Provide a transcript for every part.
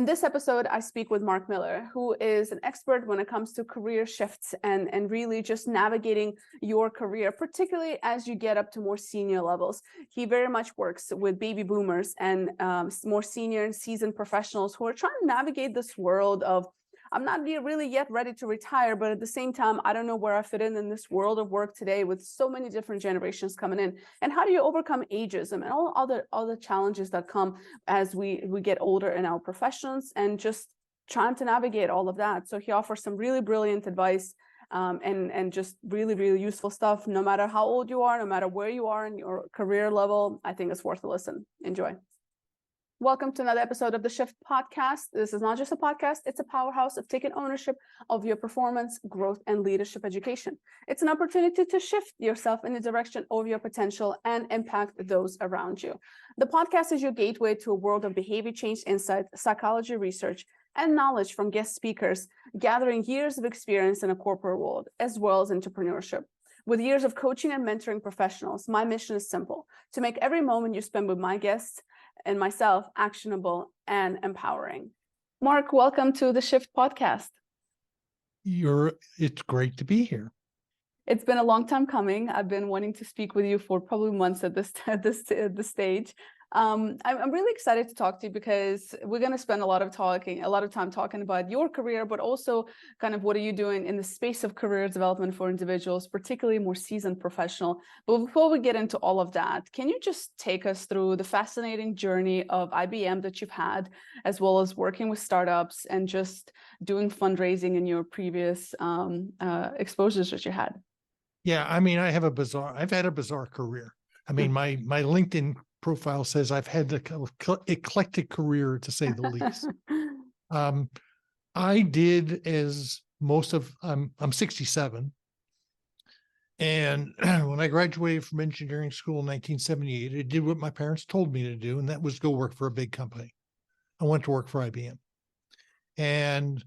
In this episode, I speak with Marc Miller, who is an expert when it comes to career shifts and really just navigating your career, particularly as you get up to more senior levels. He very much works with baby boomers and more senior and seasoned professionals who are trying to navigate this world of, I'm not really yet ready to retire, but at the same time, I don't know where I fit in this world of work today with so many different generations coming in. And how do you overcome ageism and all other challenges that come as we get older in our professions, and just trying to navigate all of that. So he offers some really brilliant advice and just really useful stuff, no matter how old you are, no matter where you are in your career level. I think it's worth a listen. Enjoy. Welcome to another episode of the Shift Podcast. This is not just a podcast, it's a powerhouse of taking ownership of your performance, growth, and leadership education. It's an opportunity to shift yourself in the direction of your potential and impact those around you. The podcast is your gateway to a world of behavior change insight, psychology research, and knowledge from guest speakers, gathering years of experience in a corporate world, as well as entrepreneurship. With years of coaching and mentoring professionals, my mission is simple: to make every moment you spend with my guests and myself actionable and empowering. Marc, welcome to the Shift Podcast. It's great to be here. It's been a long time coming. I've been wanting to speak with you for probably months at this stage. I'm really excited to talk to you because we're going to spend a lot of time talking about your career, but also kind of what are you doing in the space of career development for individuals, particularly more seasoned professional. But before we get into all of that, can you just take us through the fascinating journey of IBM that you've had, as well as working with startups and just doing fundraising in your previous exposures that you had? Yeah, I mean, I've had a bizarre career. I mean, my LinkedIn profile says I've had an eclectic career, to say the least. I did as most of, I'm 67. And when I graduated from engineering school in 1978, I did what my parents told me to do, and that was go work for a big company. I went to work for IBM. And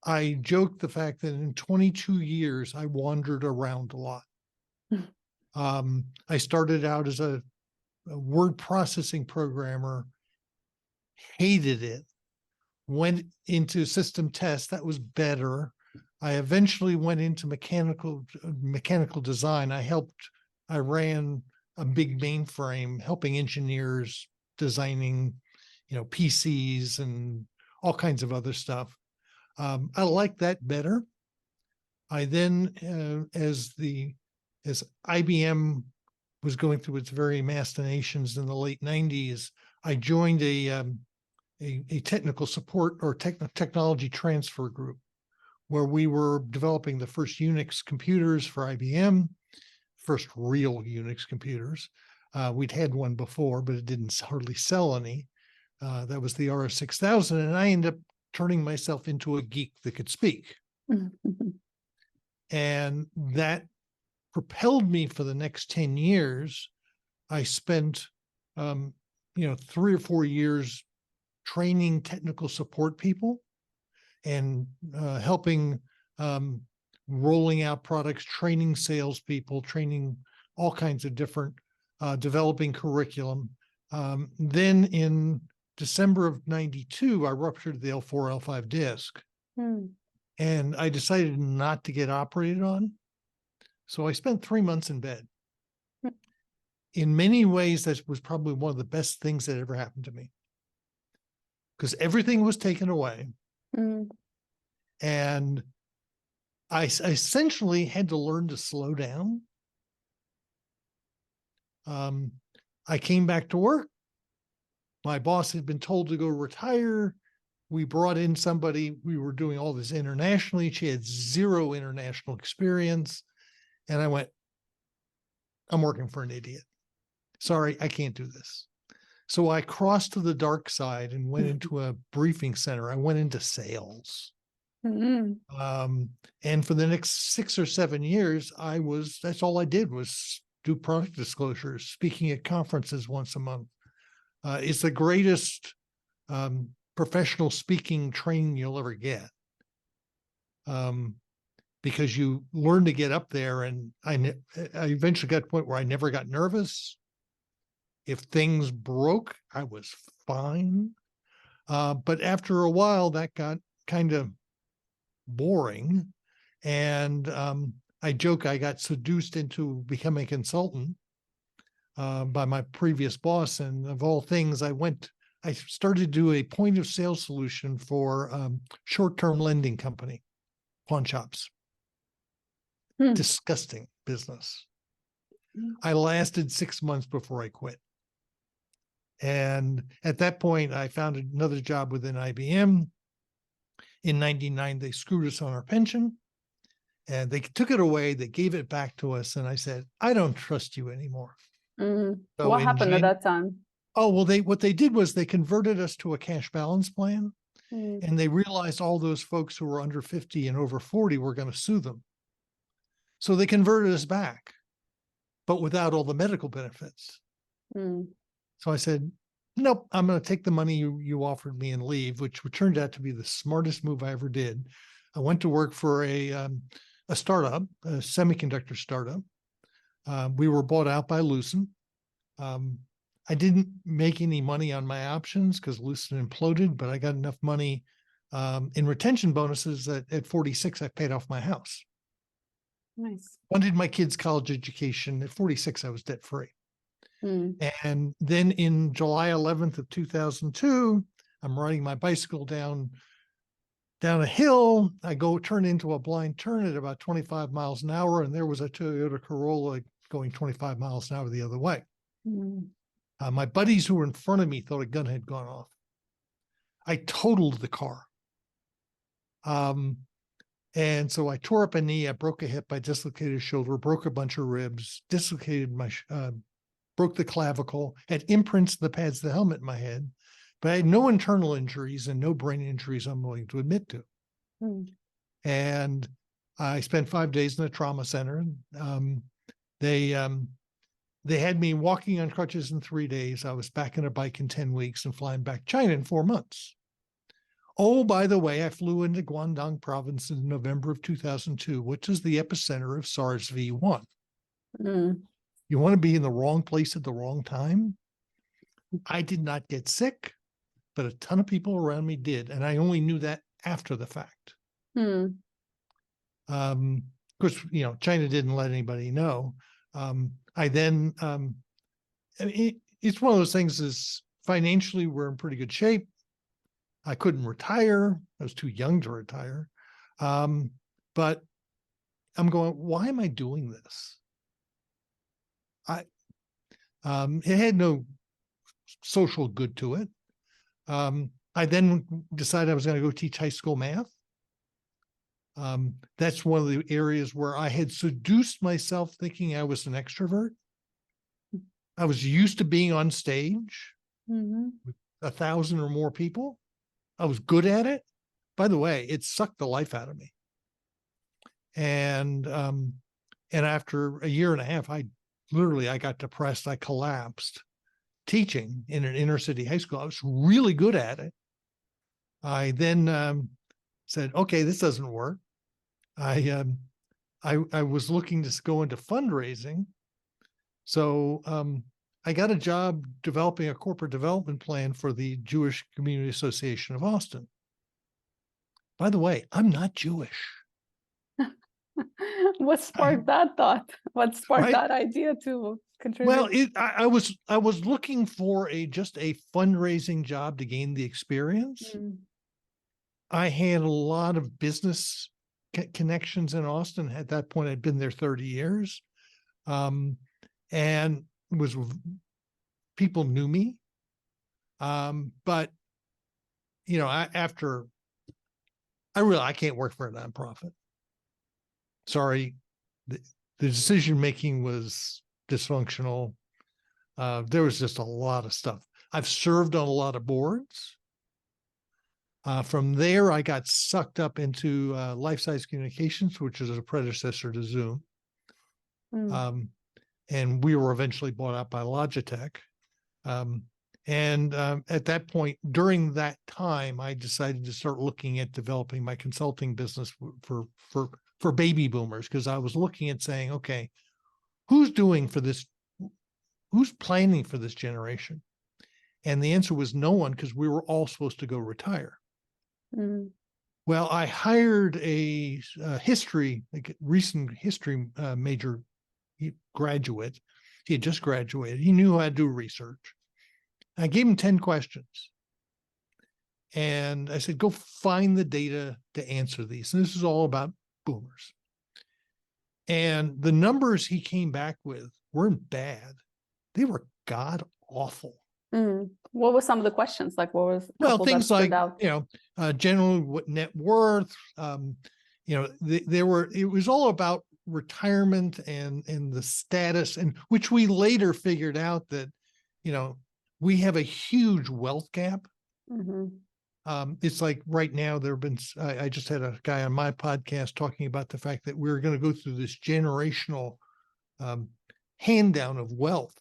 I joked the fact that in 22 years, I wandered around a lot. I started out as a word processing programmer, hated it, went into system tests, that was better. I eventually went into mechanical design. I ran a big mainframe, helping engineers designing, PCs and all kinds of other stuff. I liked that better. I then, as IBM was going through its very machinations in the late 90s, I joined a technical support or technology transfer group where we were developing the first Unix computers for IBM, first real Unix computers. We'd had one before, but it didn't hardly sell any. That was the RS-6000, and I ended up turning myself into a geek that could speak. And that propelled me for the next 10 years. I spent, 3 or 4 years training technical support people and helping rolling out products, training salespeople, training all kinds of different, developing curriculum. Then in December of 92, I ruptured the L4, L5 disc. And I decided not to get operated on. So I spent 3 months in bed. In many ways, that was probably one of the best things that ever happened to me, because everything was taken away. And I essentially had to learn to slow down. I came back to work. My boss had been told to go retire. We brought in somebody. We were doing all this internationally. She had zero international experience. And I went, I'm working for an idiot. Sorry, I can't do this. So I crossed to the dark side and went into a briefing center. I went into sales. And for the next 6 or 7 years, that's all I did was do product disclosures, speaking at conferences once a month. It's the greatest professional speaking training you'll ever get. Because you learn to get up there, and I eventually got to the point where I never got nervous. If things broke, I was fine. But after a while, that got kind of boring. And I joke I got seduced into becoming a consultant by my previous boss. And of all things, I started to do a point of sale solution for short-term lending company, pawn shops. Disgusting business. I lasted 6 months before I quit. And at that point, I found another job within IBM. In 99, they screwed us on our pension and they took it away. They gave it back to us. And I said, I don't trust you anymore. So what happened at that time? Oh, well, what they did was they converted us to a cash balance plan. And they realized all those folks who were under 50 and over 40 were going to sue them. So they converted us back, but without all the medical benefits. So I said, nope, I'm going to take the money you offered me and leave, which turned out to be the smartest move I ever did. I went to work for a startup, a semiconductor startup. We were bought out by Lucent. I didn't make any money on my options because Lucent imploded, but I got enough money in retention bonuses that at 46, I paid off my house. Nice. Funded my kids' college education. At 46, I was debt free. And then in July 11th of 2002, I'm riding my bicycle down a hill. I turn into a blind turn at about 25 miles an hour. And there was a Toyota Corolla going 25 miles an hour the other way. My buddies who were in front of me thought a gun had gone off. I totaled the car. And so I tore up a knee, I broke a hip, I dislocated a shoulder, broke a bunch of ribs, dislocated broke the clavicle, had imprints in the pads of the helmet in my head, but I had no internal injuries and no brain injuries I'm willing to admit to. And I spent 5 days in a trauma center. They had me walking on crutches in 3 days. I was back on a bike in 10 weeks and flying back to China in 4 months. Oh, by the way, I flew into Guangdong province in November of 2002, which is the epicenter of SARS-V1. You want to be in the wrong place at the wrong time? I did not get sick, but a ton of people around me did. And I only knew that after the fact. Of course, China didn't let anybody know. I then, it's one of those things is financially, we're in pretty good shape. I couldn't retire. I was too young to retire. But I'm going, why am I doing this? It had no social good to it. I then decided I was going to go teach high school math. That's one of the areas where I had seduced myself thinking I was an extrovert. I was used to being on stage with 1,000 or more people. I was good at it. By the way, it sucked the life out of me. And after a year and a half, I got depressed. I collapsed teaching in an inner city high school. I was really good at it. I then said, okay, this doesn't work. I was looking to go into fundraising. So I got a job developing a corporate development plan for the Jewish Community Association of Austin. By the way, I'm not Jewish. What sparked that thought? What sparked that idea to contribute? Well, I was looking for just a fundraising job to gain the experience. I had a lot of business connections in Austin. At that point, I'd been there 30 years. And people knew me. But, after I can't work for a nonprofit. Sorry. The decision-making was dysfunctional. There was just a lot of stuff. I've served on a lot of boards. From there, I got sucked up into Life Size Communications, which is a predecessor to Zoom. And we were eventually bought out by Logitech. At that point, during that time, I decided to start looking at developing my consulting business for baby boomers, because I was looking at saying, okay, who's planning for this generation? And the answer was no one, because we were all supposed to go retire. Mm. Well, I hired a recent history major graduate. He had just graduated. He knew how to do research. I gave him 10 questions. And I said, go find the data to answer these. And this is all about boomers. And the numbers he came back with weren't bad. They were god awful. Mm. What were some of the questions? Like, what was a Well, couple that things stood like, out? generally what net worth, it was all about retirement and the status, and which we later figured out that, we have a huge wealth gap. Mm-hmm. It's like right now I just had a guy on my podcast talking about the fact that we're going to go through this generational hand down of wealth.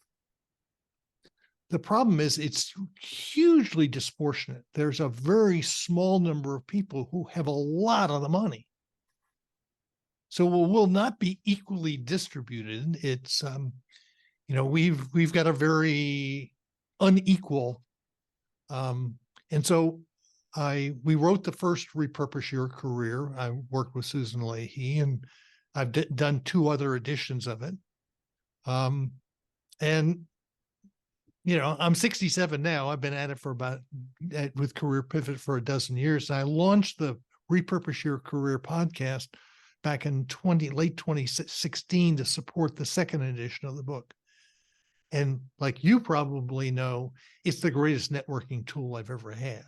The problem is it's hugely disproportionate. There's a very small number of people who have a lot of the money. So it will not be equally distributed. It's, we've got a very unequal. And so we wrote the first Repurpose Your Career. I worked with Susan Leahy, and I've done 2 other editions of it. And I'm 67 now. I've been at it with Career Pivot for a dozen years. And I launched the Repurpose Your Career podcast back in late 2016 to support the second edition of the book. And like you probably know, it's the greatest networking tool I've ever had.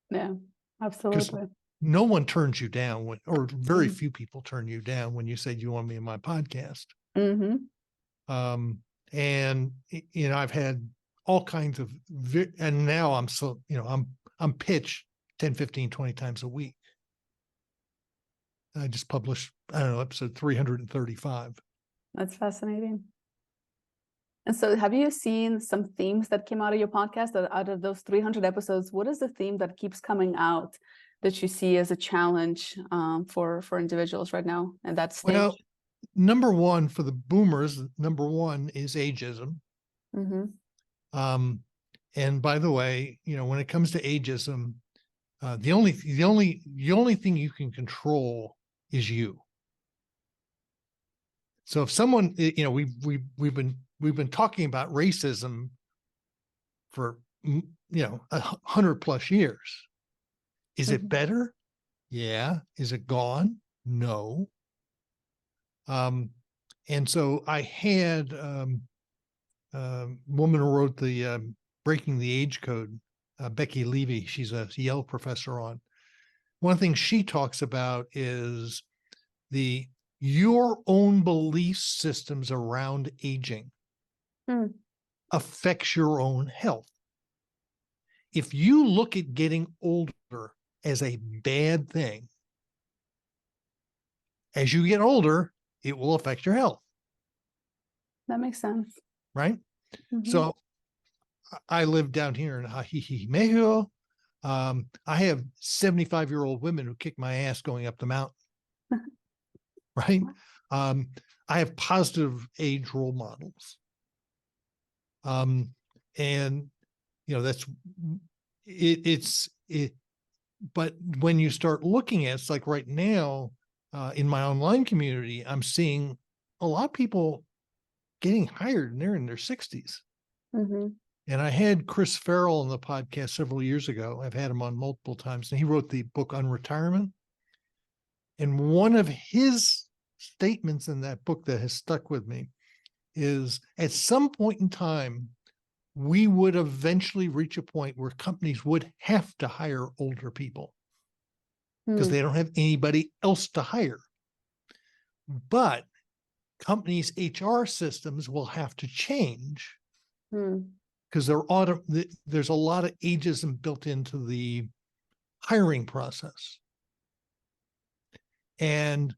Yeah, absolutely. No one turns you down or very Mm. few people turn you down when you say you want me in my podcast. Mm-hmm. And I've had all kinds of, and now I'm pitched 10, 15, 20 times a week. I just published, episode 335. That's fascinating. And so have you seen some themes that came out of your podcast, that out of those 300 episodes, what is the theme that keeps coming out that you see as a challenge for individuals right now at that stage? Well, number one for the boomers, number one is ageism. Mm-hmm. And by the way, when it comes to ageism, the only thing you can control is you. So if someone, we've been talking about racism for 100+ years. Is it better? Yeah. Is it gone? No. And so I had a woman who wrote the Breaking the Age Code, Becky Levy. She's a Yale professor on. One thing she talks about is your own belief systems around aging affects your own health. If you look at getting older as a bad thing, as you get older, it will affect your health. That makes sense. Right? Mm-hmm. So I live down here in Ajijic, Mexico. I have 75-year-old women who kick my ass going up the mountain. Right? I have positive age role models. And that's it. But when you start looking at it's like right now, in my online community, I'm seeing a lot of people getting hired and they're in their 60s. Mm-hmm. And I had Chris Farrell on the podcast several years ago. I've had him on multiple times, and he wrote the book on retirement. And one of his statements in that book that has stuck with me is, at some point in time, we would eventually reach a point where companies would have to hire older people because they don't have anybody else to hire. But companies' HR systems will have to change because there's a lot of ageism built into the hiring process. And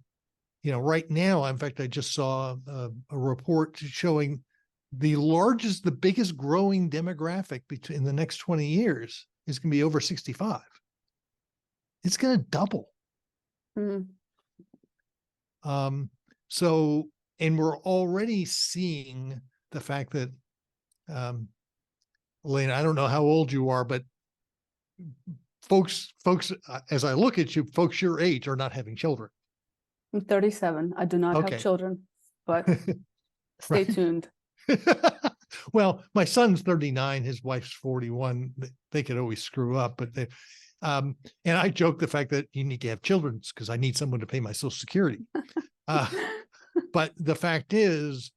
right now, in fact, I just saw a report showing the biggest growing demographic in the next 20 years is going to be over 65. It's going to double. And we're already seeing the fact that Elena, I don't know how old you are, but folks, as I look at you, folks your age are not having children. I'm 37. I do not have Okay. children, but stay Right. tuned. Well, my son's 39, his wife's 41. They could always screw up, but and I joke the fact that you need to have children because I need someone to pay my Social Security. But the fact is,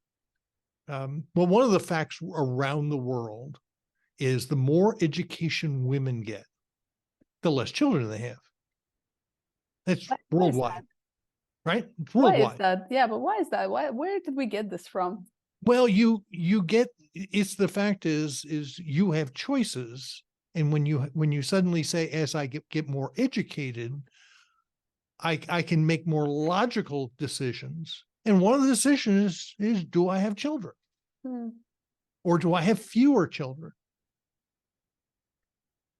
well, one of the facts around the world is the more education women get, the less children they have. That's Why is worldwide, that? right? It's Why is worldwide. that? Yeah, but why is that? Where did we get this from? Well, you get, it's the fact is you have choices, and when you suddenly say, as I get more educated, I can make more logical decisions, and one of the decisions is do I have children, Hmm. or do I have fewer children?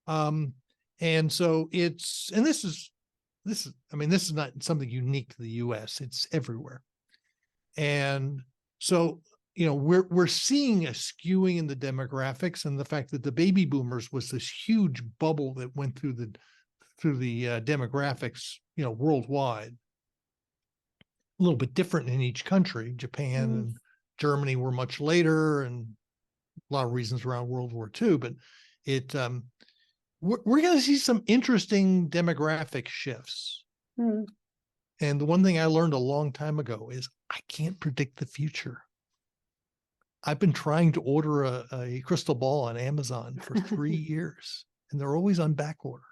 And so it's, and this is I mean, this is not something unique to the US, it's everywhere. And so, you know, we're seeing a skewing in the demographics, and the fact that the baby boomers was this huge bubble that went through the demographics, you know, worldwide. A little bit different in each country. Japan Hmm. and Germany were much later, and a lot of reasons around World War II. But it we're going to see some interesting demographic shifts. Hmm. And the one thing I learned a long time ago is I can't predict the future. I've been trying to order a crystal ball on Amazon for 3 years, and they're always on back order.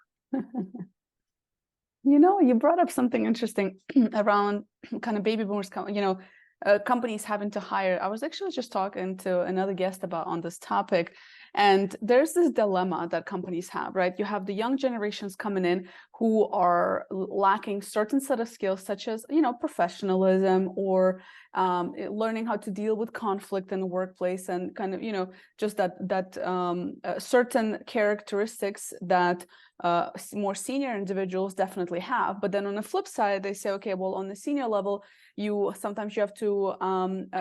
You know, you brought up something interesting around kind of baby boomers, companies having to hire. I was actually just talking to another guest about on this topic, and there's this dilemma that companies have, right? You have the young generations coming in who are lacking certain set of skills, such as, professionalism, or learning how to deal with conflict in the workplace, and kind of, just that certain characteristics that more senior individuals definitely have. But then on the flip side, they say, okay, well, on the senior level, sometimes you have to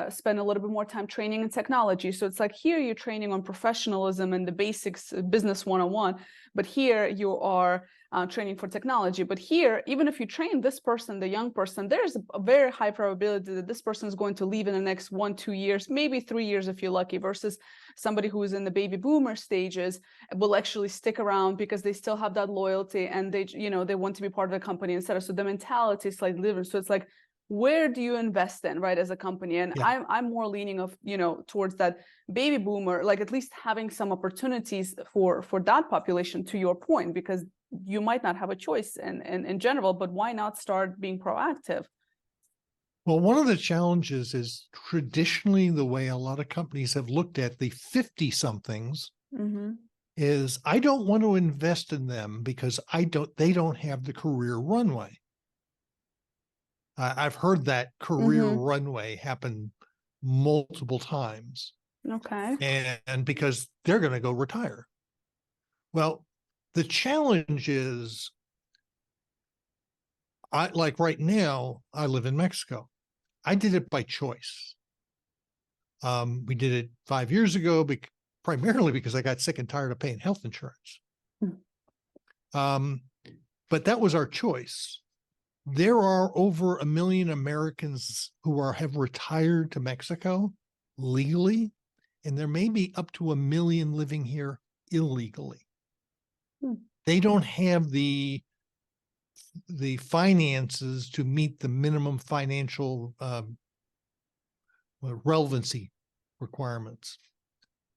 spend a little bit more time training in technology. So it's like here you're training on professionalism and the basics, business 101, but here you are training for technology. But here, even if you train this person, the young person, there's a very high probability that this person is going to leave in the next 1-2 years, maybe 3 years if you're lucky, versus somebody who is in the baby boomer stages will actually stick around because they still have that loyalty, and they want to be part of the company, etc. So the mentality is slightly different. So it's like, where do you invest in, right, as a company? And Yeah. I'm more leaning towards that baby boomer, like at least having some opportunities for that population, to your point, because you might not have a choice in general, but why not start being proactive? Well, one of the challenges is traditionally the way a lot of companies have looked at the 50 somethings Mm-hmm. is I don't want to invest in them because they don't have the career runway. I've heard that career Mm-hmm. runway happen multiple times, Okay. and because they're going to go retire. Well, the challenge is, like right now, I live in Mexico. I did it by choice. We did it 5 years ago, primarily because I got sick and tired of paying health insurance. But that was our choice. There are over 1 million Americans who have retired to Mexico legally, and there may be up to 1 million living here illegally. They don't have the finances to meet the minimum financial relevancy requirements.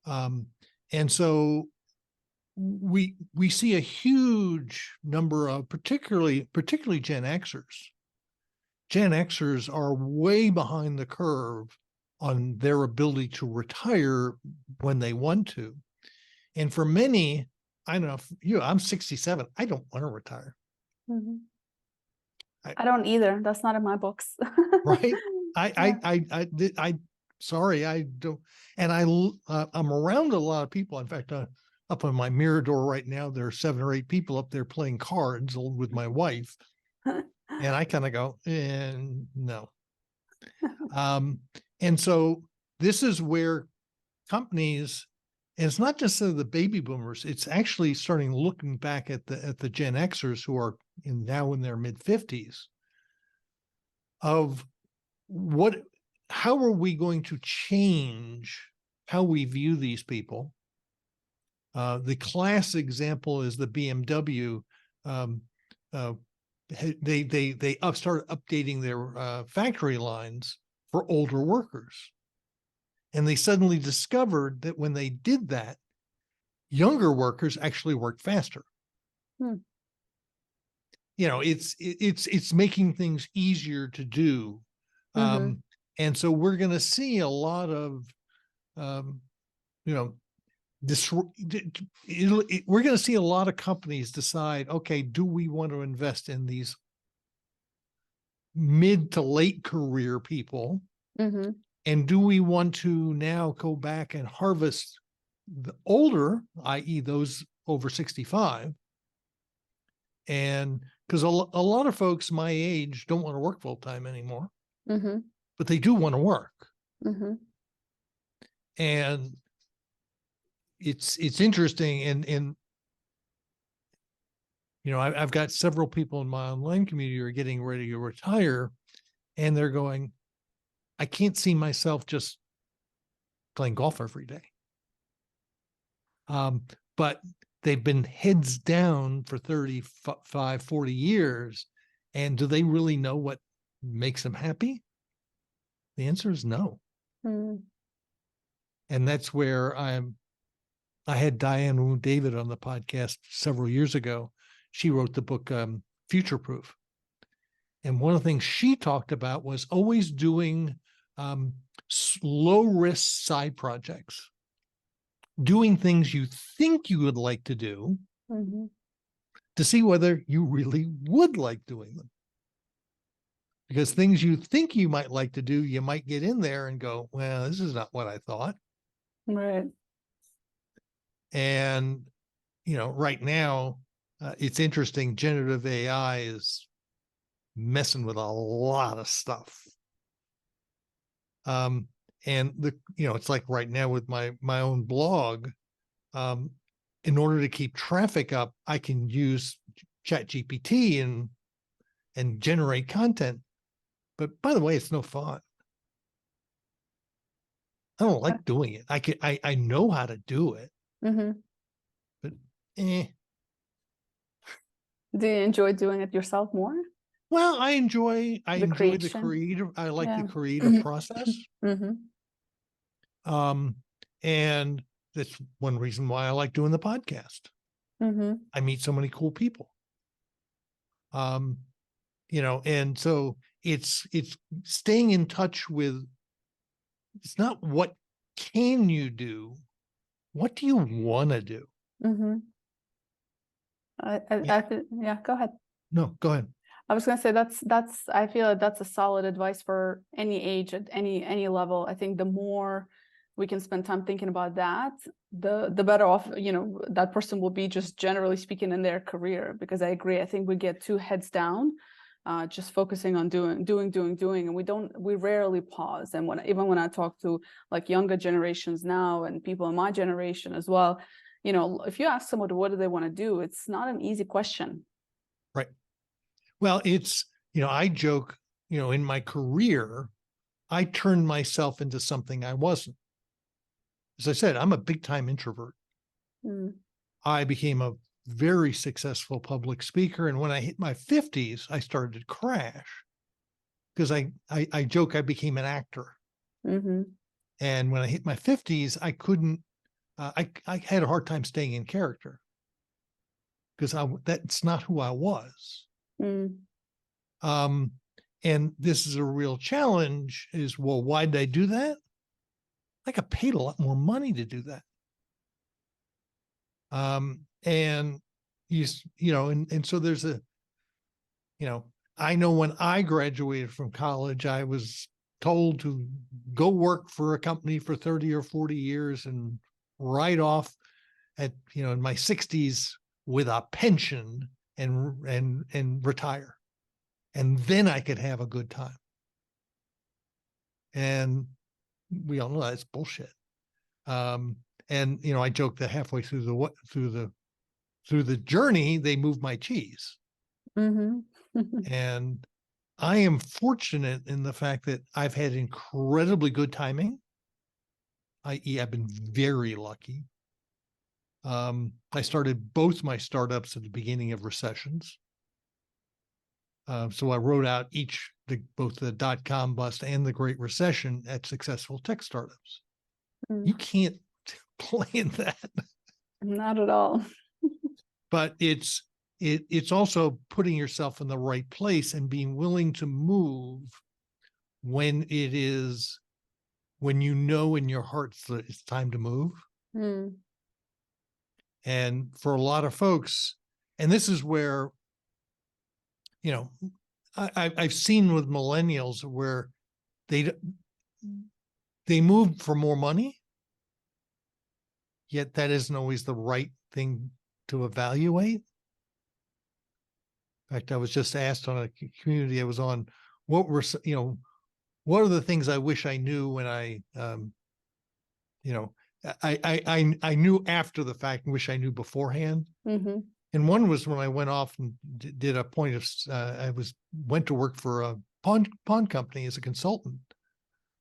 And so we see a huge number of particularly Gen Xers. Gen Xers are way behind the curve on their ability to retire when they want to. And for many, I don't know, I'm 67. I don't want to retire. Mm-hmm. I don't either. That's not in my books. Right? Yeah. I sorry, I don't. And I'm around a lot of people. In fact, up on my mirror door right now, there are 7 or 8 people up there playing cards with my wife. And I kind of go, no. And so this is where companies, And it's not just the baby boomers, it's actually starting looking back at the Gen Xers who are now in their mid-50s of how are we going to change how we view these people? The class example is the BMW. They started updating their factory lines for older workers. And they suddenly discovered that when they did that, younger workers actually worked faster. You know, it's making things easier to do. And so we're going to see a lot of, you know, we're going to see a lot of companies decide, okay, do we want to invest in these mid to late career people? And do we want to now go back and harvest the older, i.e. those over 65? And because a lot of folks my age don't want to work full time anymore, but they do want to work. And it's interesting. And you know, I've got several people in my online community who are getting ready to retire, and they're going, I can't see myself just playing golf every day. But they've been heads down for 35, 40 years. And do they really know what makes them happy? The answer is no. And that's where I had Diane Wu David on the podcast several years ago. She wrote the book Future Proof. And one of the things she talked about was always doing low risk side projects, doing things you think you would like to do to see whether you really would like doing them. Because things you think you might like to do, you might get in there and go, well, this is not what I thought. Right. And, you know, right now, it's interesting. Generative AI is messing with a lot of stuff. And it's like right now with my own blog, in order to keep traffic up, I can use ChatGPT and generate content. But by the way, it's no fun. I don't like doing it. I know how to do it, but Do you enjoy doing it yourself more? Well, I enjoy the creative. I like the creative process. And that's one reason why I like doing the podcast. I meet so many cool people. And so it's staying in touch with, it's not what can you do, what do you want to do? Yeah, go ahead. No, go ahead. I was going to say that's I feel like that's a solid advice for any age at any level. I think the more we can spend time thinking about that, the better off, that person will be, just generally speaking, in their career. Because I agree, I think we get too heads down, just focusing on doing, and we rarely pause. And even when I talk to like younger generations now and people in my generation as well, if you ask someone what do they want to do, it's not an easy question. Right. Well, it's, I joke, in my career, I turned myself into something I wasn't. As I said, I'm a big time introvert. I became a very successful public speaker. And when I hit my 50s, I started to crash because I joke I became an actor. And when I hit my 50s, I couldn't, I had a hard time staying in character because that's not who I was. And this is a real challenge is, well, why did I do that? I got paid a lot more money to do that. And so there's I know when I graduated from college, I was told to go work for a company for 30 or 40 years and write off at, in my 60s with a pension and retire. And then I could have a good time. And we all know that's bullshit. And And, I joke that halfway through the journey, they moved my cheese. Mm-hmm. And I am fortunate in the fact that I've had incredibly good timing, i.e., I've been very lucky. I started both my startups at the beginning of recessions. So I wrote out both the dot-com bust and the Great Recession at successful tech startups. You can't plan that. Not at all. But it's also putting yourself in the right place and being willing to move when you know in your heart that it's time to move. And for a lot of folks, and this is where, I've seen with millennials where they move for more money, yet that isn't always the right thing to evaluate. In fact, I was just asked on a community I was on, what are the things I wish I knew when I knew after the fact and wish I knew beforehand. Mm-hmm. And one was when I went off and did a point of, went to work for a pawn company as a consultant.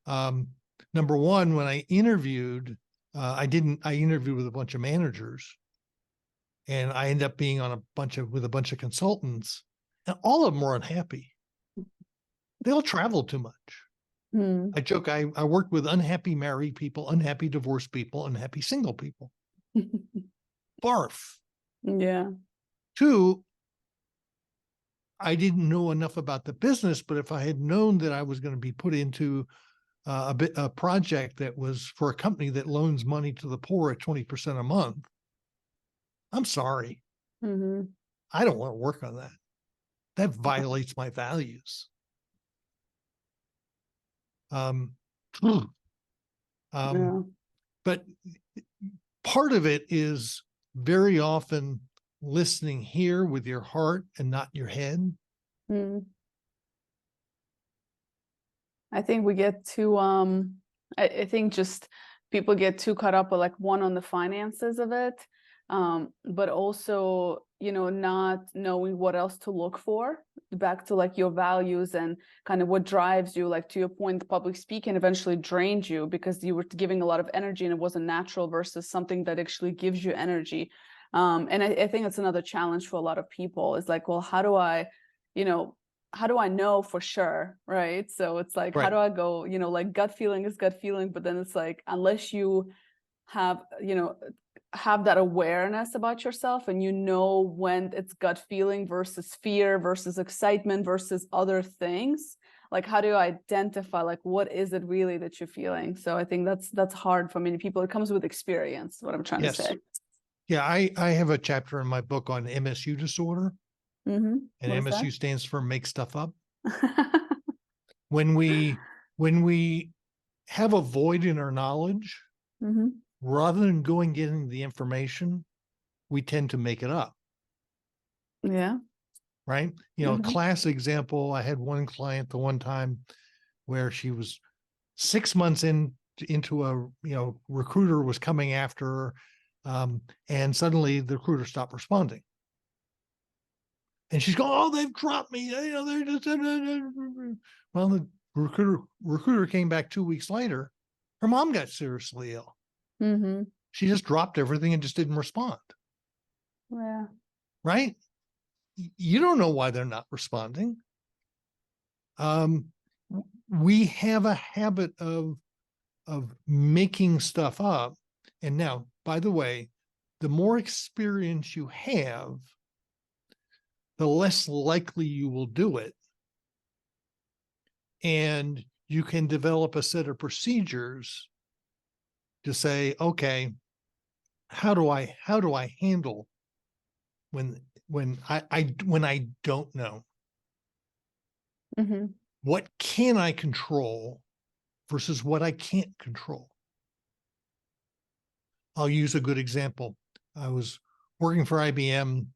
Number one, when I interviewed, I interviewed with a bunch of managers, and I ended up being on with a bunch of consultants, and all of them were unhappy. They all traveled too much. I joke, I worked with unhappy married people, unhappy divorced people, unhappy single people. Barf. Yeah. Two, I didn't know enough about the business, but if I had known that I was going to be put into a project that was for a company that loans money to the poor at 20% a month, I'm sorry. Mm-hmm. I don't want to work on that. That violates my values. Yeah. But part of it is very often listening here with your heart and not your head. I think we get too I think just people get too caught up with like one on the finances of it, but also not knowing what else to look for, back to like your values and kind of what drives you. Like to your point, public speaking eventually drained you because you were giving a lot of energy and it wasn't natural, versus something that actually gives you energy. And I think it's another challenge for a lot of people. It's like, well, how do I know for sure, right? So it's like, Right. how do I go, like gut feeling is gut feeling, but then it's like, unless you have that awareness about yourself and when it's gut feeling versus fear versus excitement versus other things, like how do you identify like what is it really that you're feeling? So I think that's hard for many people. It comes with experience, what I'm trying to say. Yeah, I have a chapter in my book on MSU disorder. Mm-hmm. And MSU stands for make stuff up. That? When we have a void in our knowledge, Mm-hmm. rather than going getting the information, we tend to make it up. Yeah. Right. Classic example. I had one client the one time where she was 6 months into a, recruiter was coming after her. And suddenly the recruiter stopped responding. And she's going, "Oh, they've dropped me. They're just." Well, the recruiter came back 2 weeks later. Her mom got seriously ill. Mm-hmm. She just dropped everything and just didn't respond. Yeah. Right? You don't know why they're not responding. We have a habit of making stuff up. And now, by the way, the more experience you have, the less likely you will do it. And you can develop a set of procedures to say, okay, how do I handle when I don't know? Mm-hmm. What can I control versus what I can't control? I'll use a good example. I was working for IBM.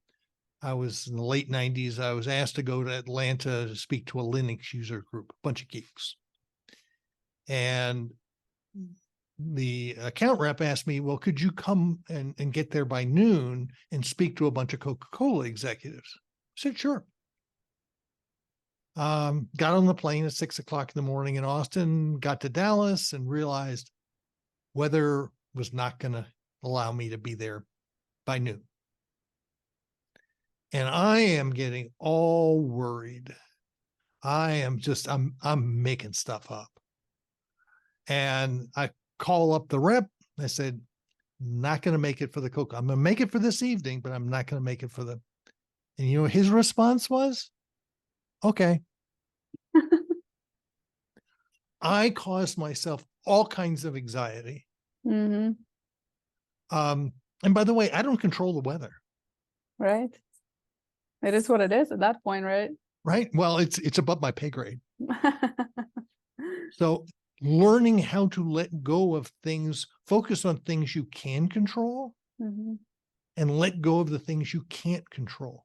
I was in the late 90s. I was asked to go to Atlanta to speak to a Linux user group, a bunch of geeks. And the account rep asked me, well, could you come and get there by noon and speak to a bunch of Coca-Cola executives? I said, sure. Got on the plane at 6 o'clock in the morning in Austin, got to Dallas and realized weather was not going to allow me to be there by noon. And I am getting all worried. I'm making stuff up. And I call up the rep. I said, not going to make it for the Coca. I'm going to make it for this evening, but I'm not going to make it for the. And you know, his response was, okay. I caused myself all kinds of anxiety. Mm-hmm. And by the way, I don't control the weather. Right. It is what it is at that point, right? Right. Well, it's above my pay grade. So learning how to let go of things, focus on things you can control, mm-hmm. and let go of the things you can't control.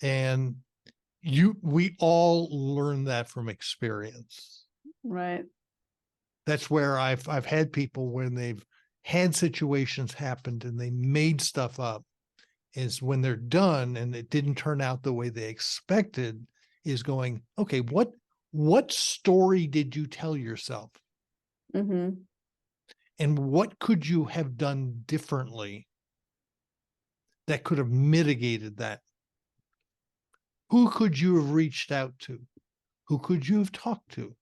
And we all learn that from experience. Right. That's where I've had people when they've had situations happened and they made stuff up, is when they're done and it didn't turn out the way they expected, is going, okay, what story did you tell yourself? Mm-hmm. And what could you have done differently that could have mitigated that? Who could you have reached out to? Who could you have talked to?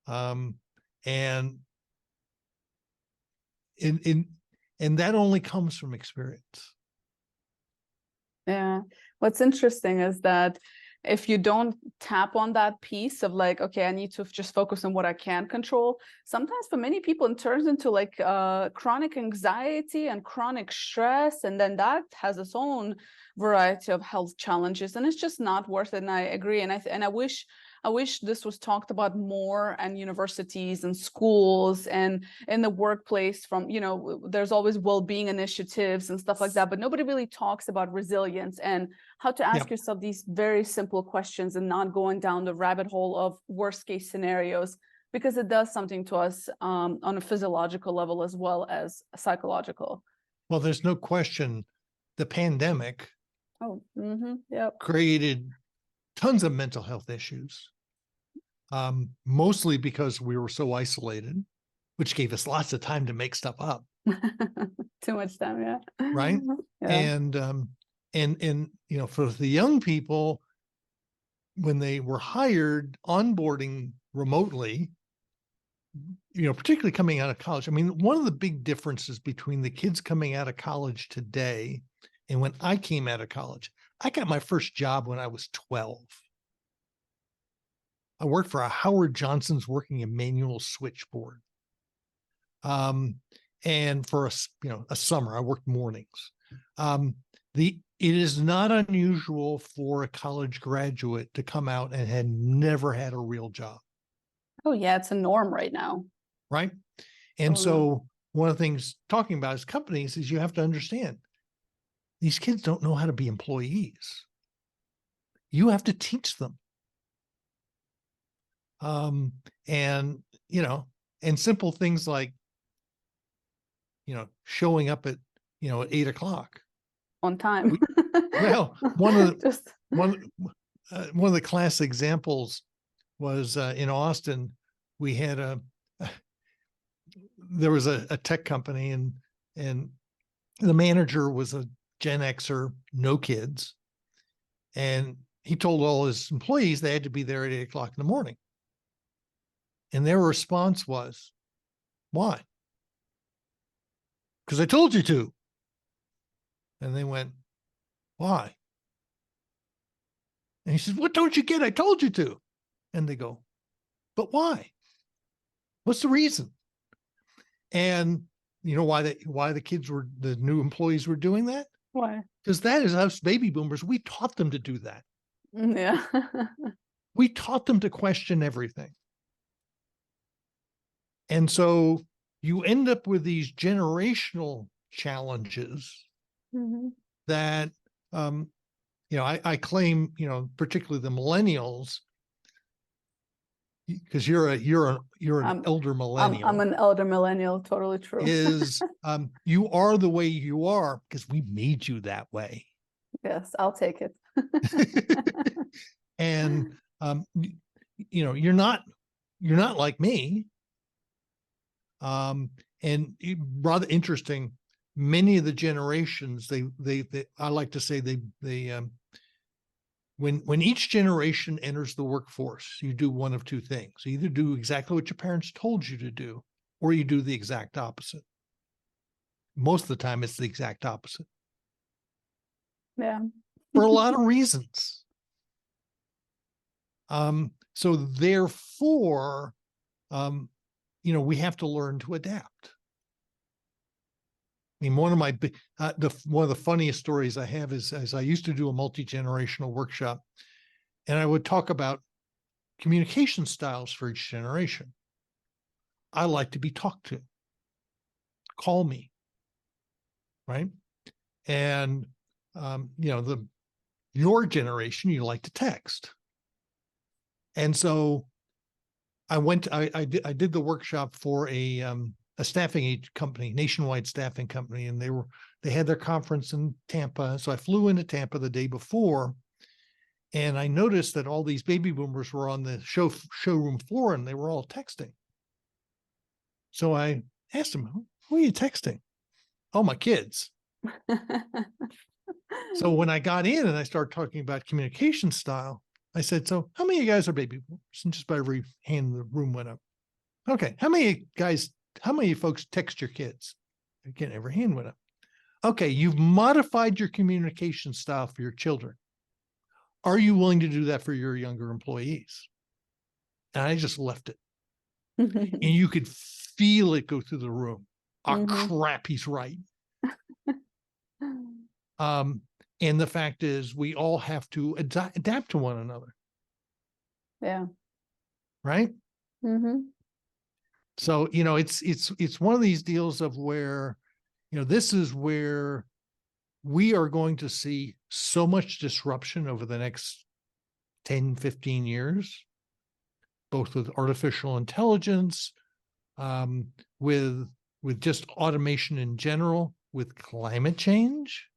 And that only comes from experience. Yeah. What's interesting is that if you don't tap on that piece of like, okay, I need to just focus on what I can control, sometimes for many people it turns into like chronic anxiety and chronic stress, and then that has its own variety of health challenges, and it's just not worth it. And I agree, and I wish this was talked about more, and universities and schools and in the workplace. From, you know, there's always well-being initiatives and stuff like that, but nobody really talks about resilience and how to ask yourself these very simple questions and not going down the rabbit hole of worst case scenarios, because it does something to us on a physiological level as well as psychological. Well, there's no question the pandemic created tons of mental health issues, mostly because we were so isolated, which gave us lots of time to make stuff up. Too much time, yeah. Right. Yeah. And you know, for the young people, when they were hired, onboarding remotely, you know, particularly coming out of college. I mean, one of the big differences between the kids coming out of college today and when I came out of college, I got my first job when I was 12. I worked for a Howard Johnson's working a manual switchboard. And for a summer, I worked mornings. It is not unusual for a college graduate to come out and had never had a real job. Oh yeah, it's a norm right now. Right. And so one of the things talking about as companies is you have to understand these kids don't know how to be employees. You have to teach them. And, you know, and simple things like, you know, showing up at 8 o'clock on time. Well, one of the class examples was in Austin. We had there was a tech company, and the manager was a Gen Xer, no kids, and he told all his employees they had to be there at 8 o'clock in the morning. And their response was, "Why?" "Because I told you to." And they went, "Why?" And he said, "What don't you get? I told you to." And they go, "But why? What's the reason?" And you know why the new employees were doing that? Why? Because that is us baby boomers. We taught them to do that. Yeah. We taught them to question everything. And so you end up with these generational challenges that, I claim, particularly the millennials, because you're an elder millennial. I'm an elder millennial, totally true. Is you are the way you are because we made you that way. Yes, I'll take it. And you're not like me. And rather interesting, many of the generations, they I like to say they when each generation enters the workforce, you do one of two things. You either do exactly what your parents told you to do, or you do the exact opposite. Most of the time, it's the exact opposite. Yeah. For a lot of reasons. So therefore, we have to learn to adapt. I mean, one of the funniest stories I have is, as I used to do a multi-generational workshop, and I would talk about communication styles for each generation. I like to be talked to. Call me. Right. And, your generation, you like to text. And so I did the workshop for a staffing company, nationwide staffing company, and they had their conference in Tampa. So I flew into Tampa the day before, and I noticed that all these baby boomers were on the showroom floor, and they were all texting. So I asked them, "Who are you texting?" "Oh, my kids." So when I got in and I started talking about communication style, I said, "So how many of you guys are baby boomers?" And just by every hand in the room went up. "Okay, how many of you folks text your kids?" Again, every hand went up. "Okay, you've modified your communication style for your children. Are you willing to do that for your younger employees?" And I just left it. And you could feel it go through the room. Oh, crap, he's right. And the fact is, we all have to adapt to one another. Yeah. Right. So, it's one of these deals of where, this is where we are going to see so much disruption over the next 10, 15 years, both with artificial intelligence, with just automation in general, with climate change.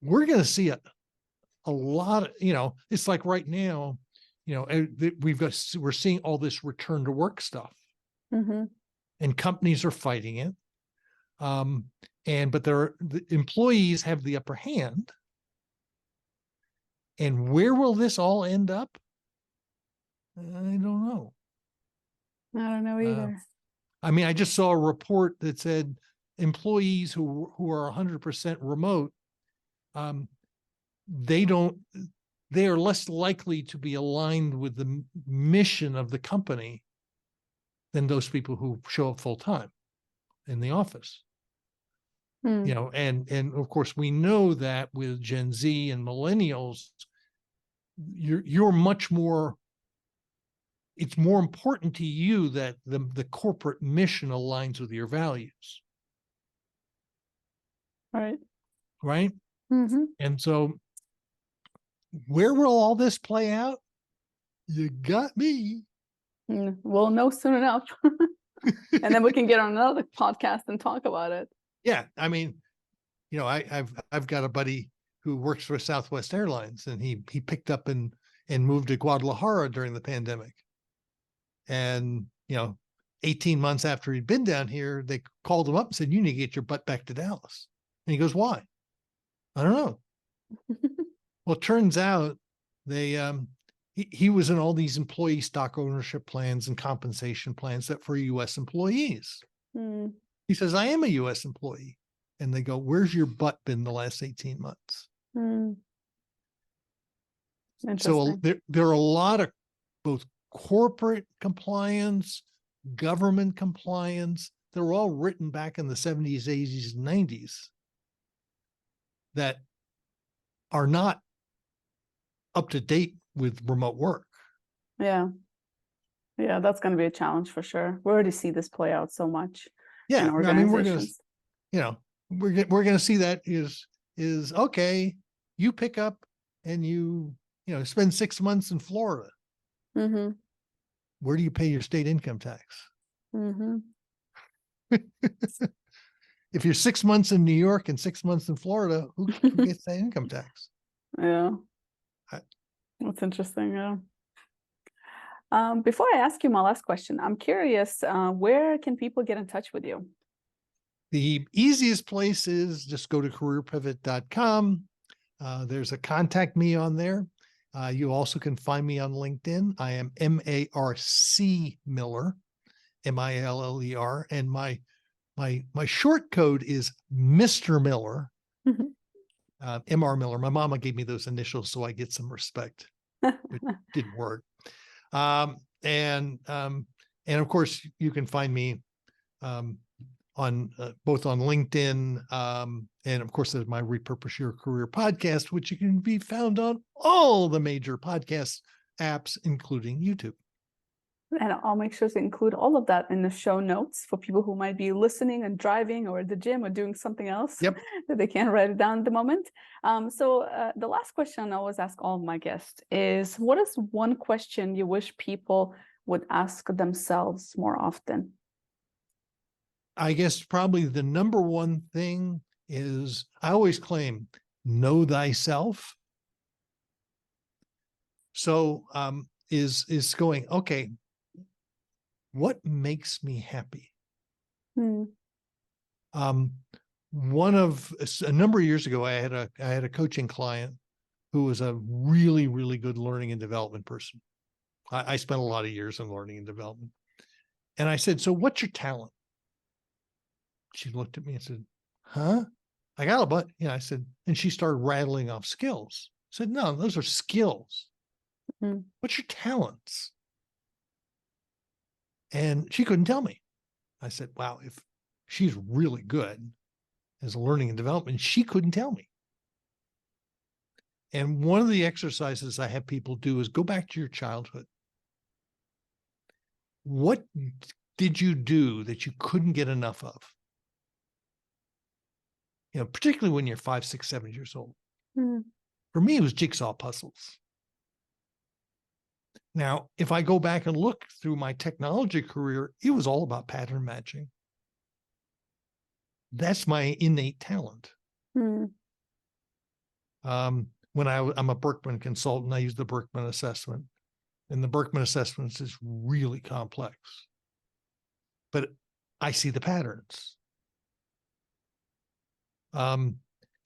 We're going to see a lot of, it's like right now, we're seeing all this return to work stuff, and companies are fighting it. But the employees have the upper hand. And where will this all end up? I don't know. I don't know either. I mean, I just saw a report that said employees who are 100% remote, they are less likely to be aligned with the mission of the company than those people who show up full time in the office. And of course we know that with Gen Z and millennials, you're much more, it's more important to you that the corporate mission aligns with your values. Right. Right. And so where will all this play out? You got me. We'll know soon enough. And then we can get on another podcast and talk about it. Yeah. I mean, I've got a buddy who works for Southwest Airlines, and he picked up and moved to Guadalajara during the pandemic. And, 18 months after he'd been down here, they called him up and said, "You need to get your butt back to Dallas." And he goes, "Why?" "I don't know." Well, it turns out he was in all these employee stock ownership plans and compensation plans that for U.S. employees. He says, "I am a U.S. employee." And they go, "Where's your butt been the last 18 months? So there are a lot of both corporate compliance, government compliance. They're all written back in the 70s, 80s, and 90s that are not up to date with remote work. Yeah. Yeah, that's going to be a challenge for sure. We already see this play out so much. Yeah. In organizations. We're going to see that is okay. You pick up and you spend 6 months in Florida. Mm-hmm. Where do you pay your state income tax? Mm-hmm. If you're 6 months in New York and 6 months in Florida, who gets that income tax? Yeah. I- That's interesting. Yeah. Before I ask you my last question, I'm curious, where can people get in touch with you? The easiest place is just go to careerpivot.com. There's a contact me on there. You also can find me on LinkedIn. I am MARC Miller, MILLER, and my short code is Mr. Miller, MR Miller. My mama gave me those initials so I get some respect. It didn't work. And of course you can find me on both on LinkedIn, and of course there's my Repurpose Your Career podcast, which you can be found on all the major podcast apps, including YouTube. And I'll make sure to include all of that in the show notes for people who might be listening and driving or at the gym or doing something else Yep. that they can't write it down at the moment. So the last question I always ask all of my guests is, what is one question you wish people would ask themselves more often? I guess probably the number one thing is, I always claim, know thyself. So is going, okay, what makes me happy? One of a number of years ago, I had a coaching client who was a really, really good learning and development person. I spent a lot of years in learning and development. And I said, so what's your talent? She looked at me and said, huh? I got a but, I said, and she started rattling off skills. I said, no, those are skills. What's your talents? And she couldn't tell me. I said, wow, if she's really good as a learning and development, she couldn't tell me. And one of the exercises I have people do is go back to your childhood. What did you do that you couldn't get enough of? Particularly when you're 5, 6, 7 years old. For me, it was jigsaw puzzles. Now, if I go back and look through my technology career, it was all about pattern matching. That's my innate talent. When I'm a Berkman consultant, I use the Berkman assessment. And the Berkman assessment is really complex. But I see the patterns.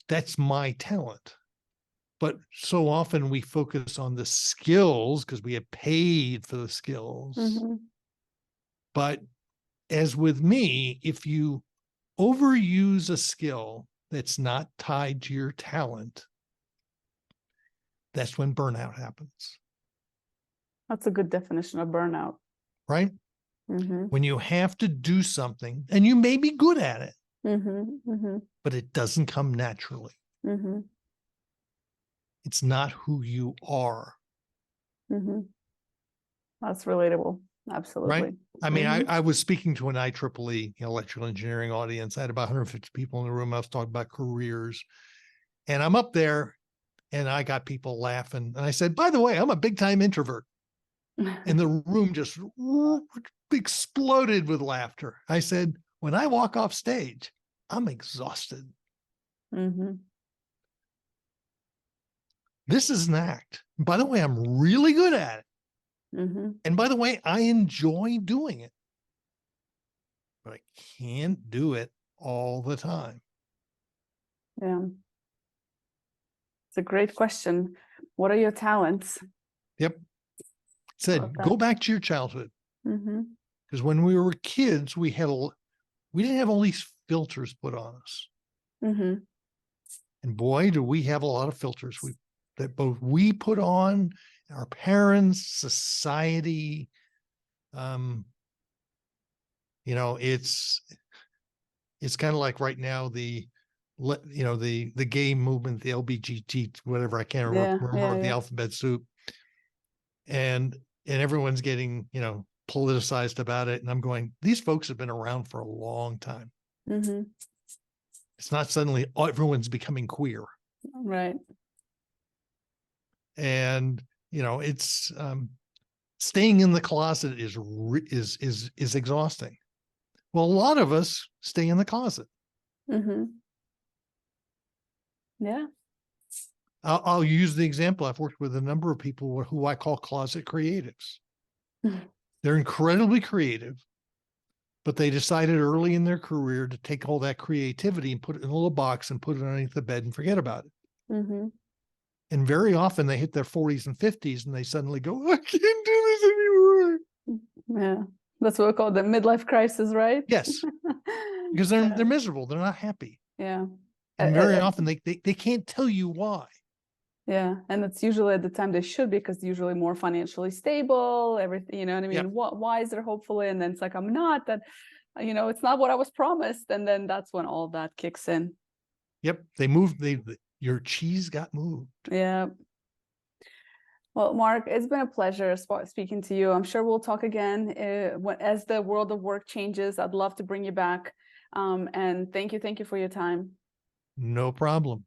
That's my talent. But so often we focus on the skills because we get paid for the skills. But as with me, if you overuse a skill that's not tied to your talent, that's when burnout happens. That's a good definition of burnout. Right? When you have to do something and you may be good at it, but it doesn't come naturally. It's not who you are. That's relatable. Absolutely. Right. I mean, I was speaking to an IEEE electrical engineering audience. I had about 150 people in the room. I was talking about careers, and I'm up there and I got people laughing. And I said, by the way, I'm a big time introvert. And the room just exploded with laughter. I said, when I walk off stage, I'm exhausted. This is an act. By the way, I'm really good at it. And by the way, I enjoy doing it, but I can't do it all the time. Yeah. It's a great question. What are your talents? Yep. Said, go back to your childhood. Because when we were kids, we didn't have all these filters put on us. And boy, do we have a lot of filters that both we put on, our parents, society. It's kind of like right now the gay movement, the LBGT, whatever, I can't remember the alphabet soup, and everyone's getting politicized about it, and I'm going, these folks have been around for a long time. It's not suddenly everyone's becoming queer, right? And it's staying in the closet is exhausting. Well, a lot of us stay in the closet. Mm-hmm. Yeah. I'll use the example. I've worked with a number of people who I call closet creatives. They're incredibly creative, but they decided early in their career to take all that creativity and put it in a little box and put it underneath the bed and forget about it. Mm-hmm. And very often they hit their 40s and 50s and they suddenly go, I can't do this anymore. Yeah. That's what we call the midlife crisis, right? Yes, because they're miserable. They're not happy. Yeah. And very often they can't tell you why. Yeah. And it's usually at the time they should, because usually more financially stable, everything, you know what I mean? Yep. Why is there hopefully? And then it's like, I'm not that, it's not what I was promised. And then that's when all that kicks in. Yep. They moved. Your cheese got moved. Yeah. Well, Marc, it's been a pleasure speaking to you. I'm sure we'll talk again as the world of work changes. I'd love to bring you back. And thank you for your time. No problem.